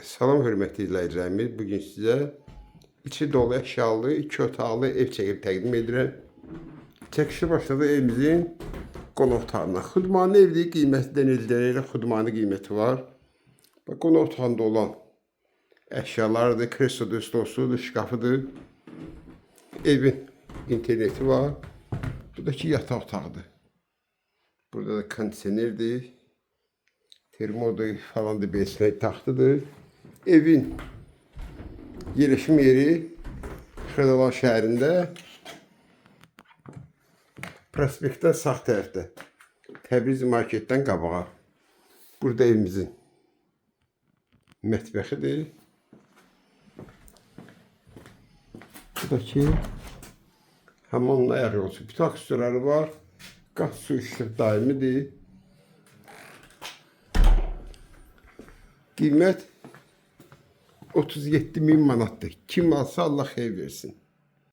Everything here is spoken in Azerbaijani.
Salam hörmətli izləyicilərimiz. Bugün sizə içi dolu əşyalı 2 otaqlı ev çəkib təqdim edirəm. Çəkişi başladı evimizin qonaq otağına. Xudmanlı evlilik qiymətindən eləcə xudmanlı qiyməti var. Qonaq otağında olan əşyalardır, kreslodur, stolsudur, şkafıdır. Evin interneti var. Buradakı yataq otağıdır. Burada da kondisionerdir. Termodur falan da besmək taxtıdır. Evin yerleşim yeri Xırdalan şəhərində, prospektdən sağ tərəfdə, Təbriz marketdən qabağa. Burada evimizin mətbəxidir. Buradakı hamamla ayaq yolcusu. Bütün aksesuarları var. Qaz, su, işıq daimidir. Qiymət 37.000 manatdır. Kim alsa Allah xeyir versin.